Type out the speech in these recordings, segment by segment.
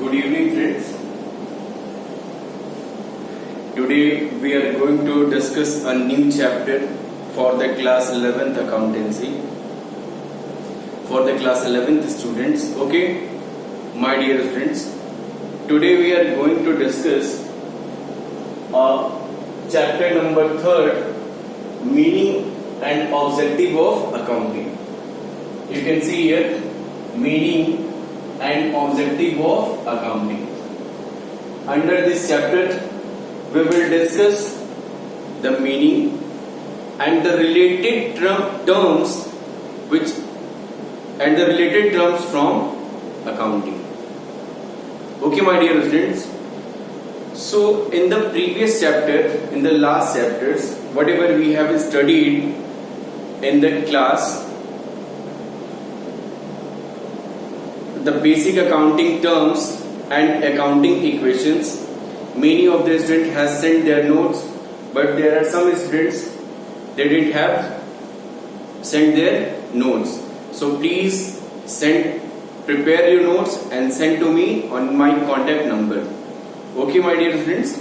Good evening, friends. Today we are going to discuss a new chapter for the class 11th accountancy. For the class 11th students, okay, my dear friends. Today we are going to discuss chapter number 3rd, meaning and objective of accounting. You can see here meaning and objective of accounting. Under this chapter we will discuss the meaning and the related terms from accounting. Okay, my dear students. So in the previous chapter, in the last chapters, whatever we have studied in the class, the basic accounting terms and accounting equations, many of the students has sent their notes, but there are some students they didn't have sent their notes. So please prepare your notes and send to me on my contact number. Okay, my dear friends.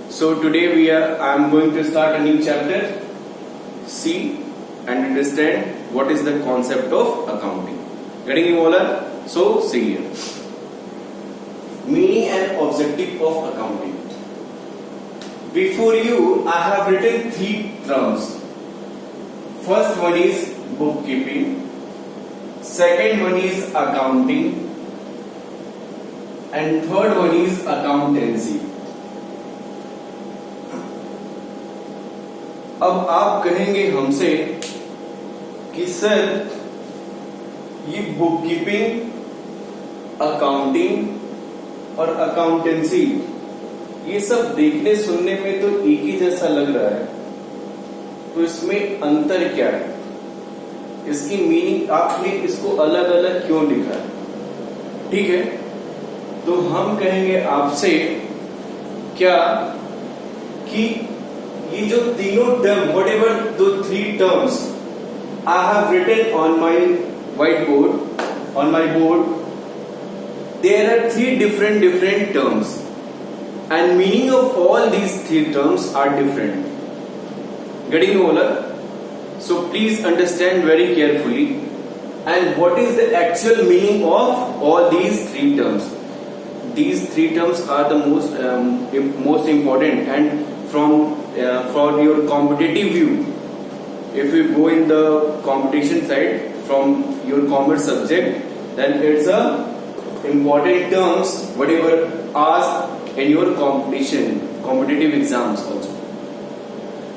So today I am going to start a new chapter. See and understand what is the concept of accounting. Getting you all? So see here. Meaning and objective of accounting. Before you, I have written 3 terms. First one is bookkeeping. Second one is accounting. And third one is accountancy. अब आप कहेंगे हमसे कि sir ये bookkeeping, accounting और accountancy ये सब देखने सुनने में तो एक ही जैसा लग रहा है, तो इसमें अंतर क्या है? इसकी मीनिंग आपने इसको अलग अलग क्यों लिखा है? ठीक है, तो हम कहेंगे आपसे क्या कि ये जो तीनों term, whatever though 3 terms I have written on my whiteboard, on my board, there are 3 different terms, and meaning of all these 3 terms are different. Getting over? So please understand very carefully. And what is the actual meaning of all these 3 terms? These 3 terms are the most important, and for your competitive view, if you go in the competition side from your commerce subject, then it's a important terms whatever asked in your competitive exams also.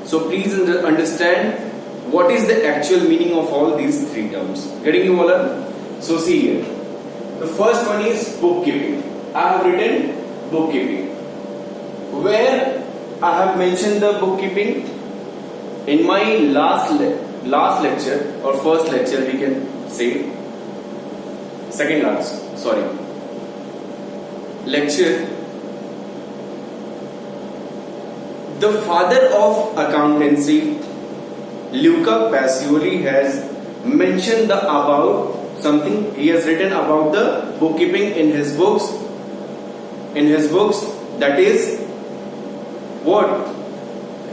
So please understand what is the actual meaning of all these 3 terms. Getting you all? So see here, the first one is bookkeeping. I have written bookkeeping. Where I have mentioned the bookkeeping in my last lecture or first lecture, we can say second last, sorry, lecture. The father of accountancy, Luca Pacioli, has mentioned about something. He has written about the bookkeeping in his books. That is what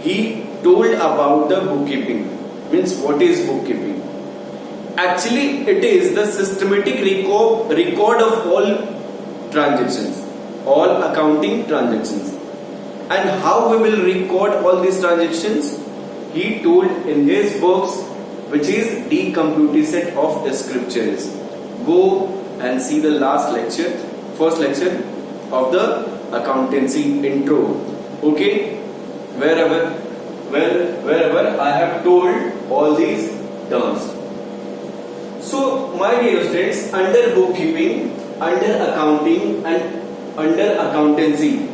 he told about the bookkeeping. Means what is bookkeeping? Actually, it is the systematic record of all transactions, all accounting transactions. And how we will record all these transactions? He told in his books, which is Decomputation of Scriptures. Go and see the first lecture of the accountancy intro. Okay, wherever I have told all these terms. So my dear students, under bookkeeping, under accounting and under accountancy,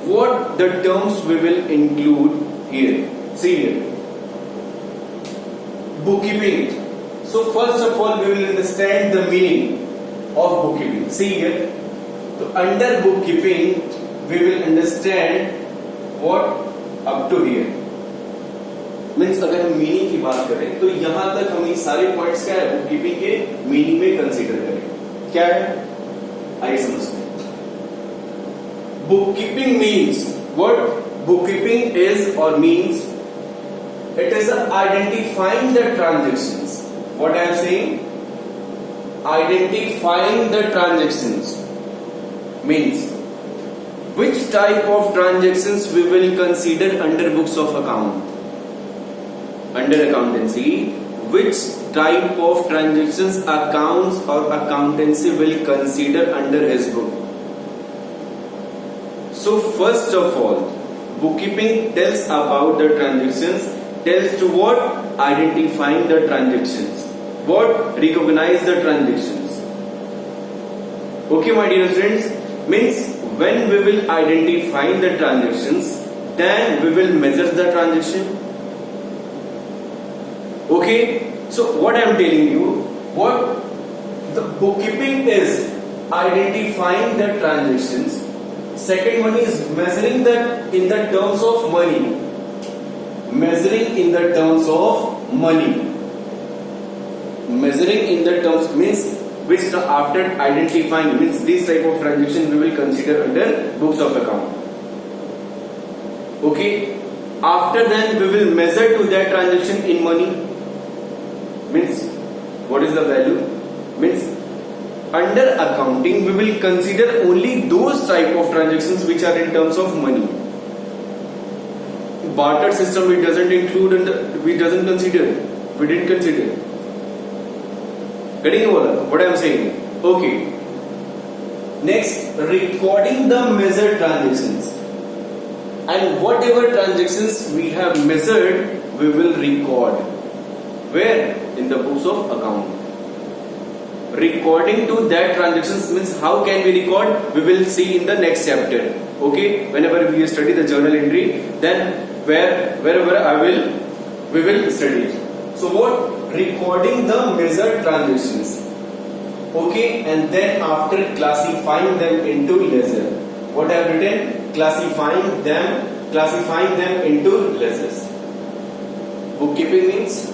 what the terms we will include here? See here, bookkeeping. So first of all we will understand the meaning of bookkeeping. See here, so under bookkeeping we will understand what up to here. Means अगर हम meaning की बात करें तो यहां तक हम ये सारे पॉइंट्स क्या है बुककीपिंग के मीनिंग में कंसीडर करें। क्या है आइए समझते हैं। bookkeeping means what bookkeeping is or means. It is identifying the transactions. What I am saying? Identifying the transactions means which type of transactions we will consider under books of account. Under accountancy, which type of transactions accounts or accountancy will consider under his book. So first of all, bookkeeping tells about the transactions, tells to what? Identifying the transactions. What? Recognize the transactions. Okay, my dear friends, means when we will identify the transactions, then we will measure the transaction. Okay, so what I am telling you, what the bookkeeping is identifying the transactions. Second one is measuring that in the terms of money. Measuring in the terms of money. Measuring in the terms means which after identifying means this type of transaction we will consider under books of account. Okay, after then we will measure to that transaction in money. Means what is the value? Means under accounting we will consider only those type of transactions which are in terms of money. Barter system it doesn't include and we didn't consider. Getting over what I am saying? Okay. Next, recording the measured transactions. And whatever transactions we have measured, we will record. Where? In the books of account. Recording to that transactions means how can we record? We will see in the next chapter. Okay? Whenever we study the journal entry, then wherever we will study it. So what? Recording the measured transactions. Okay? And then after classifying them into ledger. What I have written? Classifying them into ledgers. Bookkeeping means,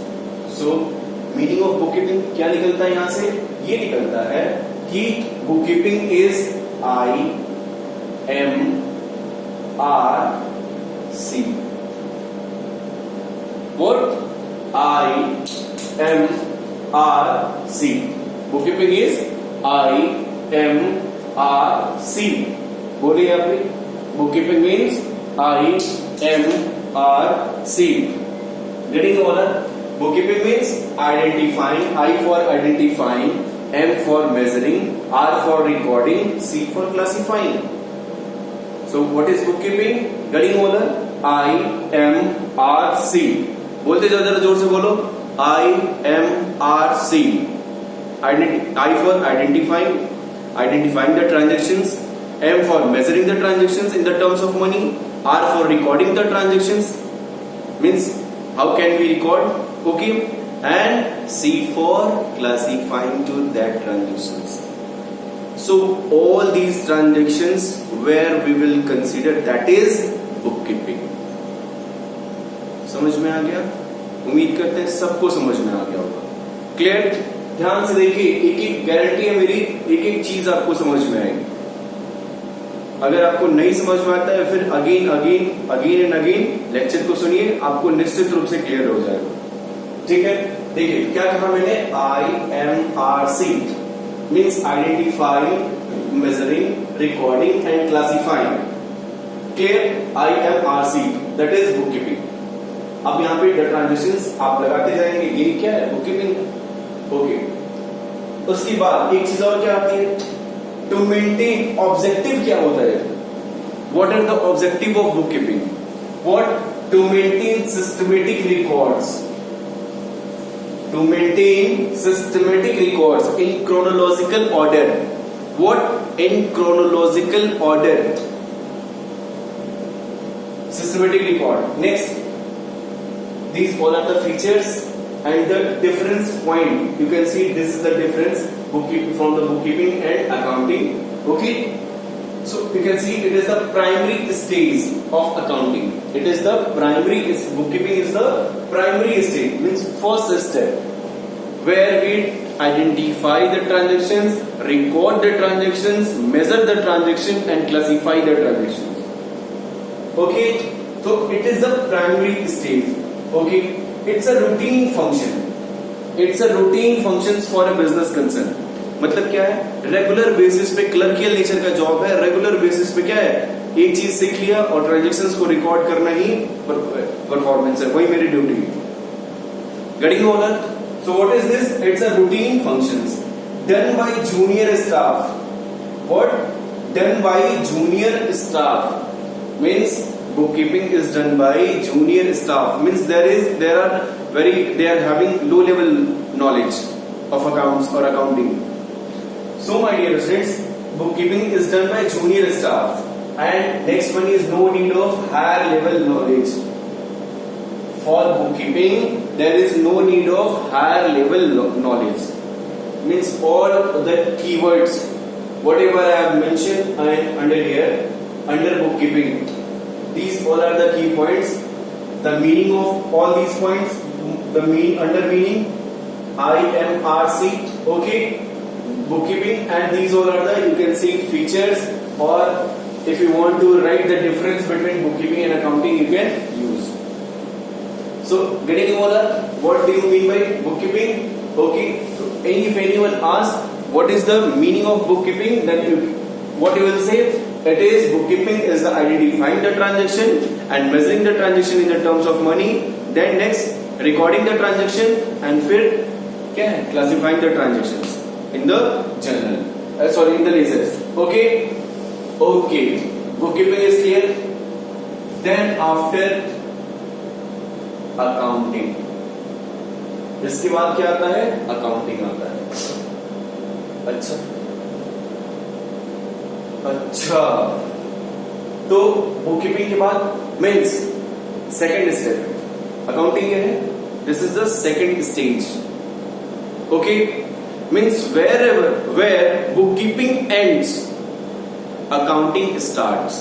so meaning of bookkeeping क्या निकलता है यहां से? ये निकलता है कि bookkeeping is IMRC. What? IMRC. Bookkeeping is IMRC. बोलिए आपने. Bookkeeping means IMRC. Getting over? Bookkeeping means identifying. I for identifying, M for measuring, R for recording, C for classifying. So what is bookkeeping? Getting over? IMRC. बोलते जाओ जरा जोर से बोलो. IMRC. I for identifying the transactions, M for measuring the transactions in the terms of money, R for recording the transactions means how can we record, okay, and C for classifying to that transactions. So all these transactions where we will consider that is bookkeeping. समझ में आ गया? उम्मीद करते हैं सबको समझ में आ गया होगा. क्लियर? ध्यान से देखिए, एक एक गारंटी है मेरी, एक एक चीज आपको समझ में आएगी. अगर आपको नहीं समझ में आता है फिर अगेन एंड अगेन लेक्चर को सुनिए, आपको निश्चित रूप से क्लियर हो जाएगा. ठीक है? देखिए क्या कहा मैंने? IMRC means identifying, measuring, recording and classifying. Clear? IMRC that is bookkeeping. अब यहाँ पे ट्रांजेक्शंस आप लगाते जाएंगे, ये क्या है? बुककीपिंग. ओके. उसके बाद एक चीज और क्या आती है? To maintain. ऑब्जेक्टिव क्या होता है? What are the objective of bookkeeping? What? To maintain systematic records. To maintain systematic records in chronological order. What? In chronological order. Systematic record. Next, these all are the features and the difference point. You can see this is the difference from the bookkeeping and accounting. Okay, so you can see it is the primary stage of accounting. It is the bookkeeping is the primary stage, means first step where we identify the transactions, record the transactions, measure the transaction and classify the transactions. Okay, so it is the primary stage. Okay, it's a routine function. It's a routine functions for a business concern. मतलब क्या है, regular basis पे clerical nature का job है. Regular basis पे क्या है, एक चीज सीख लिया और ट्रांजेक्शन्स को रिकॉर्ड करना ही परफॉर्मेंस है, वही मेरी ड्यूटी है. Getting over? So what is this? It's a routine functions done by junior staff. What? Done by junior staff means bookkeeping is done by junior staff, means they are having low level knowledge of accounts or accounting. So my dear students, bookkeeping is done by junior staff, and next one is no need of higher level knowledge. For bookkeeping there is no need of higher level knowledge, means all the keywords whatever I have mentioned under here, under bookkeeping, these all are the key points. The meaning of all these points, the under meaning IMRC, okay, bookkeeping, and these all are the, you can see, features, or if you want to write the difference between bookkeeping and accounting, you can use. So getting over, what do you mean by bookkeeping? Okay, so if anyone asks what is the meaning of bookkeeping, then what you will say? It is bookkeeping is the identifying the transaction and measuring the transaction in the terms of money. Then next recording the transaction, and फिर क्या है, classifying the transactions in the journal. In the ledgers. Okay, okay. Bookkeeping is clear. Then after accounting, इसके बाद क्या आता है? Accounting आता है. अच्छा, तो बुककीपिंग के बाद मीन्स सेकेंड स्टेप अकाउंटिंग क्या है? This is the second stage. Okay, means where bookkeeping ends accounting starts.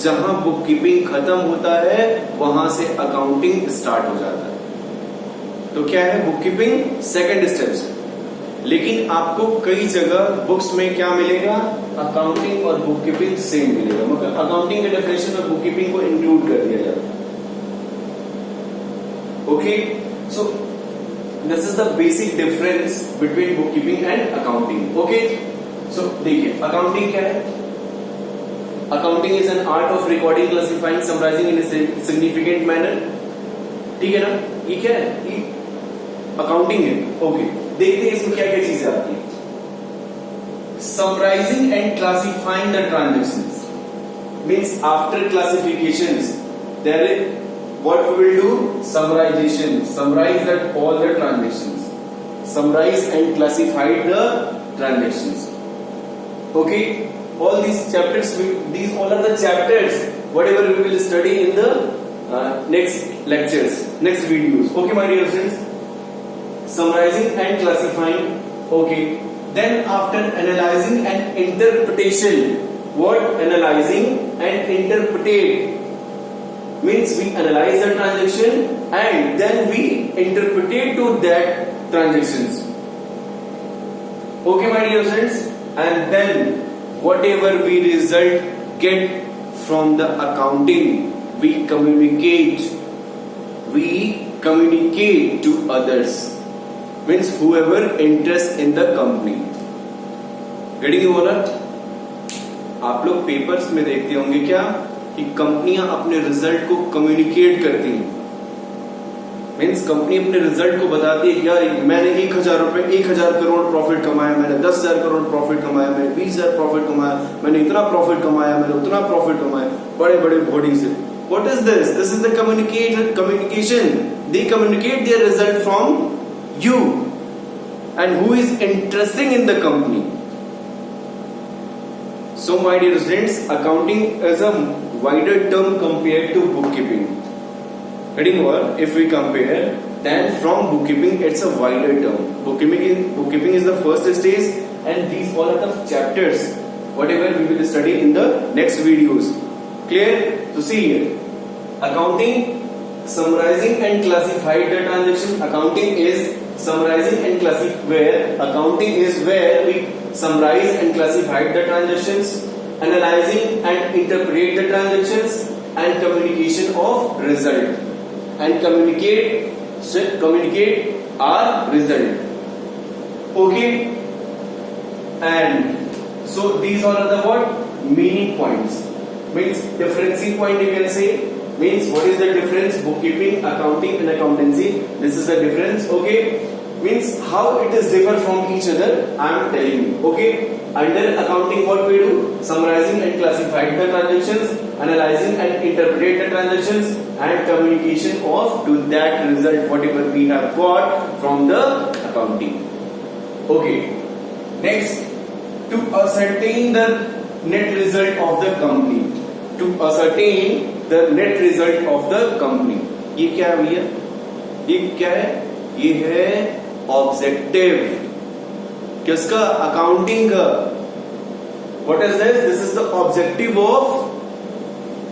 जहां बुककीपिंग खत्म होता है वहां से अकाउंटिंग स्टार्ट हो जाता है. तो क्या है बुककीपिंग? Second steps. लेकिन आपको कई जगह बुक्स में क्या मिलेगा? अकाउंटिंग और बुककीपिंग सेम मिलेगा, मतलब अकाउंटिंग के डेफिनेशन में बुककीपिंग को इंक्लूड कर दिया जाता है. Okay, so this is the basic difference between bookkeeping and accounting. Okay, so देखिए अकाउंटिंग क्या है? Accounting is an art of recording, classifying, summarising in a significant manner. ठीक है ना? ये क्या है? ये अकाउंटिंग है. ओके, देखते हैं इसमें क्या क्या चीजें आती है. Summarizing and classifying the transactions means after classifications there is what we will do? Summarization. Summarize that all the transactions. Summarize and classify the transactions. Okay, all these chapters, these all are the chapters whatever we will study in the next lectures, next videos. Okay, my dear friends. Summarizing and classifying. Okay, then after analyzing and interpretation, what analyzing and interpretate means we analyze the transaction and then we interpret to that transactions. Okay, my dear friends, and then whatever we result get from the accounting, we communicate to others, means whoever interest in the company. Getting you all? आप लोग papers में देखते होंगे क्या कि कंपनियां अपने result को कम्युनिकेट करती हैं. मीन्स कंपनी अपने रिजल्ट को बताती है कि यार मैंने 1000 करोड़ प्रॉफिट कमाया, मैंने 10,000 करोड़ प्रॉफिट कमाया, मैंने 20,000 प्रॉफिट कमाया, मैंने इतना प्रॉफिट कमाया, मैंने उतना प्रॉफिट कमाया, बड़े बड़े बॉडी से. What is this? This is the communication. They communicate their result from you and who is interesting in the company. So my dear students, accounting is a wider term compared to bookkeeping. Heading over, if we compare, then from bookkeeping it's a wider term. Bookkeeping is the first stage, and these all are the chapters whatever we will study in the next videos. Clear? So see here, accounting summarizing and classify the transaction. Accounting is summarizing and accounting is where we summarize and classify the transactions, analyzing and interpret the transactions, and communication of result, and communicate our result. Okay, and so these all are the what meaning points, means differencing point you can say, means what is the difference bookkeeping, accounting and accountancy. This is the difference. Okay, means how it is differ from each other I am telling you. Okay, under accounting what we do, summarizing and classify the transactions, analyzing and interpret the transactions, and communication of to that result whatever we have got from the accounting. Okay, next, to ascertain the net result of the company. To ascertain the net result of the company. ये क्या है भैया? ये क्या है? ये है objective किसका? अकाउंटिंग का. What is this? This is the objective of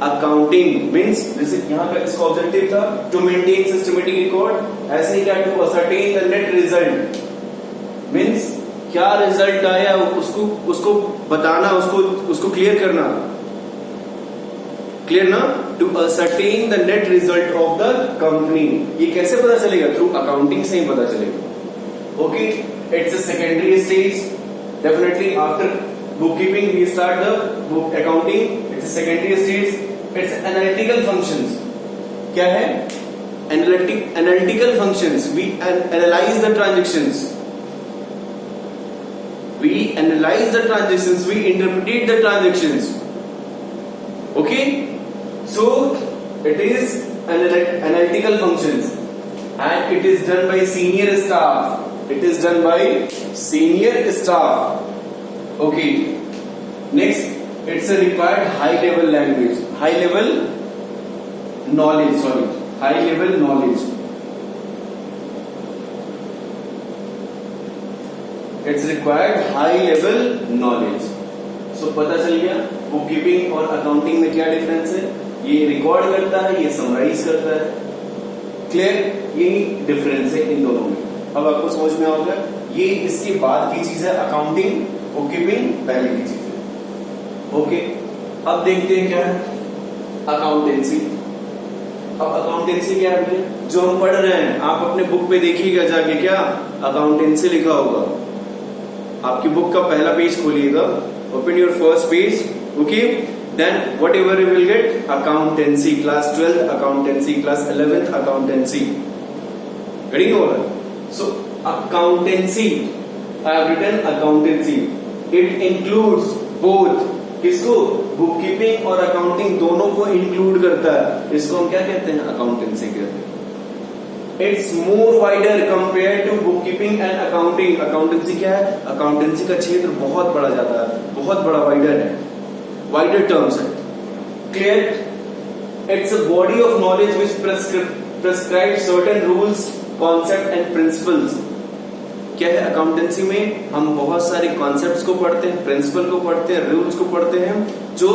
accounting. Means जैसे यहाँ का इसका ऑब्जेक्टिव था to maintain systematic record. ऐसे ही क्या? To ascertain the net result. Means क्या रिजल्ट आया उसको बताना, उसको क्लियर करना. क्लियर ना? To ascertain the net result of the company. ये कैसे पता चलेगा? थ्रू अकाउंटिंग से ही पता चलेगा. Okay, it's a secondary stage. Definitely after bookkeeping we start the book accounting. It's a secondary stage. It's analytical functions. क्या है? Analytical functions. We analyze the transactions. We analyze the transactions, we interpret the transactions. Okay, so it is analytical functions and it is done by senior staff. It is done by senior staff. Okay, next, it's a required high level language, high level knowledge. It's required high level knowledge. So पता चल गया bookkeeping और accounting में क्या difference है. ये record करता है, ये समराइज करता है. क्लियर? यही डिफरेंस है इन दोनों में. अब आपको समझ में आ गया. ये इसके बाद की चीज है अकाउंटिंग, बुककीपिंग पहले की चीज है. ओके, अब देखते हैं क्या है अकाउंटेंसी. अब अकाउंटेंसी क्या है जो हम पढ़ रहे हैं, आप अपने बुक पे देखिएगा जाके, क्या अकाउंटेंसी लिखा होगा. आपकी बुक का पहला पेज खोलिएगा, open your first page. Okay, then whatever you will get accountancy, class 12th accountancy, class 11th accountancy. Getting over? So accountancy, I have written accountancy. It includes both. किसको? Bookkeeping और accounting दोनों को include करता है. इसको हम क्या कहते हैं? अकाउंटेंसी कहते हैं. It's more wider compared to bookkeeping and accounting. Accountancy क्या है? अकाउंटेंसी का क्षेत्र बहुत बड़ा जाता है, बहुत बड़ा वाइडर है, वाइडर टर्म्स है. Clear? It's a body of knowledge which prescribes certain rules, concepts and principles. क्या है? अकाउंटेंसी में हम बहुत सारे कॉन्सेप्ट्स को पढ़ते हैं, प्रिंसिपल को पढ़ते हैं, रूल्स को पढ़ते हैं जो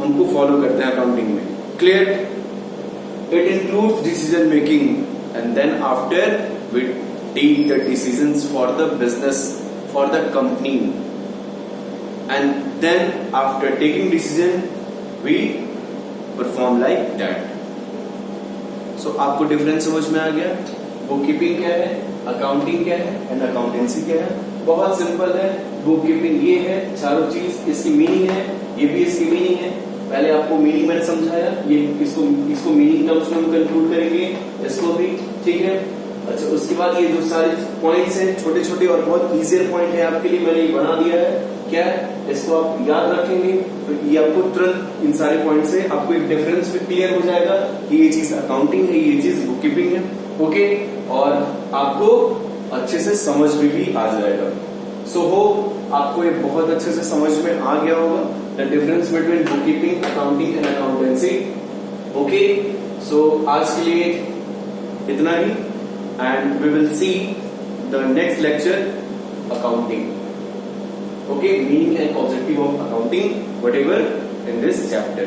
हमको फॉलो करते हैं अकाउंटिंग में. Clear? It includes decision making. And then after we take the decisions for the business, for the company, and then after taking decision we perform like that. So आपको difference समझ में आ गया. Bookkeeping क्या है, accounting क्या है and accountancy क्या है. बहुत सिंपल है. बुककीपिंग ये है, चारों चीज इसकी मीनिंग है, ये भी इसकी मीनिंग है. पहले आपको मीनिंग मैंने समझाया, ये इसको मीनिंग टर्म्स में हम कंक्लूड करेंगे, इसको भी. ठीक है. अच्छा, उसके बाद ये जो सारे पॉइंट्स हैं छोटे छोटे और बहुत इजियर पॉइंट है आपके लिए, मैंने ये बना दिया है. क्या है? इसको आप याद रखेंगे तो ये आपको तुरंत इन सारे पॉइंट से आपको एक डिफरेंस भी क्लियर हो जाएगा कि ये चीज अकाउंटिंग है, ये चीज बुककीपिंग है. ओके, और आपको अच्छे से समझ भी आ जाएगा. सो होप आपको ये बहुत अच्छे से समझ में आ गया होगा the difference between bookkeeping, accounting and accountancy. Okay, so आज के लिए इतना ही and we will see the next lecture accounting. Okay, meaning and objective of accounting whatever in this chapter.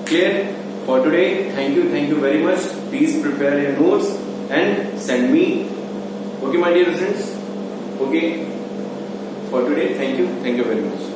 Clear? for today, thank you very much. Please prepare your notes and send me. Okay, my dear friends. Okay, for today, thank you very much.